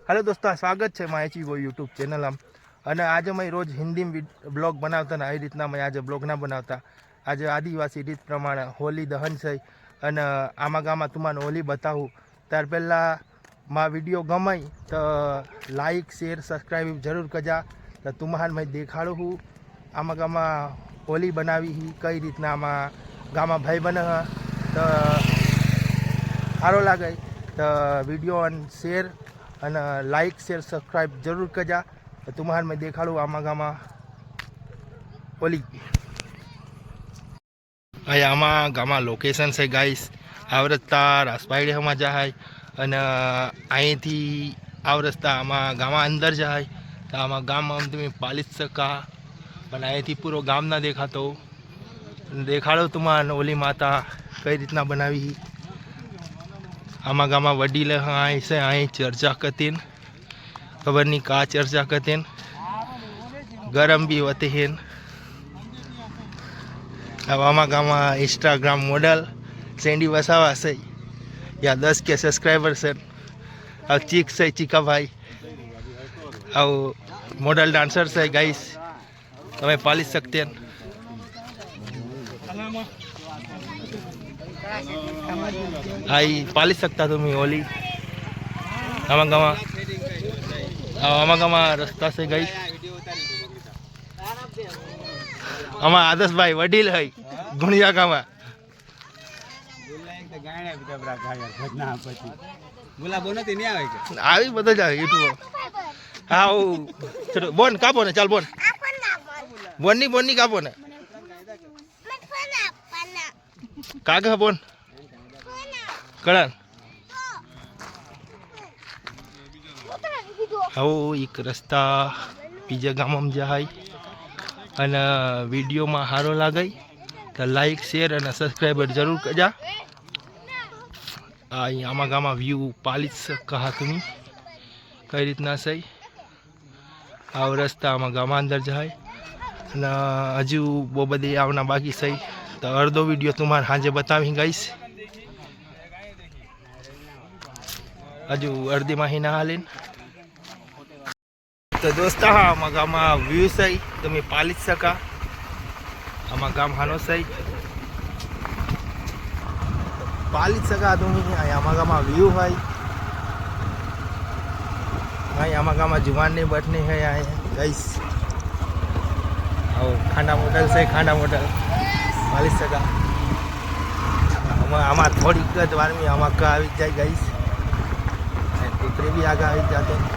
Hello दोस्तों, स्वागत है मायची वो यूट्यूब चेनल आम અને આજે મેં રોજ હિન્દી બ્લોગ બનાવતા ને આવી રીતના મેં આજે બ્લોગ ના બનાવતા. આજે આદિવાસી રીત પ્રમાણે હોલી દહન છે અને આમાં ગામમાં તમારે હોલી બતાવું. ત્યાર પહેલાં માં વિડીયો ગમાય તો લાઈક શેર સબસ્ક્રાઈબ જરૂર કરજા. તો તમારે મેં દેખાડું હું આમાં ગામમાં હોલી બનાવી કઈ રીતના આમાં ગામમાં ભાઈ બને તો સારો લાગે તો વિડીયો અને શેર અને લાઈક શેર સબસ્ક્રાઈબ જરૂર કરજા. तुम्हारे मैं देखाड़ू आमा गामा होली अँ आमा गामा लोकेशन से गाइस आ रस्ता रासपाईडे हम जाए अँ थी आ रस्ता आमा गामा अंदर जाए तो आमा गाम में तुम्हें पाली सका पण अँ थी पूरो गाम ना देखा तो देखाड़ो तुम्हारे होली माता कई रीतना बनावी. आमा गामा वडील हाँ से अँ चर्चा करती खबर नहीं का चर्चा करते गरम भी होते हैं. अब आमा गामा इंस्टाग्राम मॉडल सेंडी वसावा से या 10 के सब्सक्राइबर से अब चीक से चीका भाई अब मॉडल डांसर से गाइस तुम्हें पाली सकते हैं. आई पाली सकता तुम्हें होली आमा गामा आमा गामा रस्ता से गई आमा आदर्श भाई वडील है गुणिया गामा આવી બધા જાય યુટ્યુબ હા ચલો બોન કાપો ને ચાલ બોન બોનની કાપો ને કાગા બોન કળા આવો એક રસ્તા બીજા ગામમાં જાય અને વિડીયોમાં સારો લાગે તો લાઈક શેર અને સબસ્ક્રાઈબર જરૂર કરજા. અહીં આમાં ગામમાં વ્યૂ પાલી કહા તમે કઈ રીતના છે આવો રસ્તા આમાં ગામમાં અંદર જાય અને હજુ બહુ બધી આવના બાકી છે તો અડધો વિડીયો તમારે સાંજે બતાવી ગઈશ. હજુ અડધી માહી ના હાલીને तो दोस्त हाँ आमा गामा व्यू सही तुम्हें पाली सका आमा गाम हानो सही पाली सका तुम्हें आमा गामा व्यू है आमा गामा जुबान ने बैठने है आए गईस और खाना मोटल से खाना मोटल पाली सका आमा थोड़ी द्वार में आमा का आ जाए गईस टीपरे भी आगे आ जाते हैं.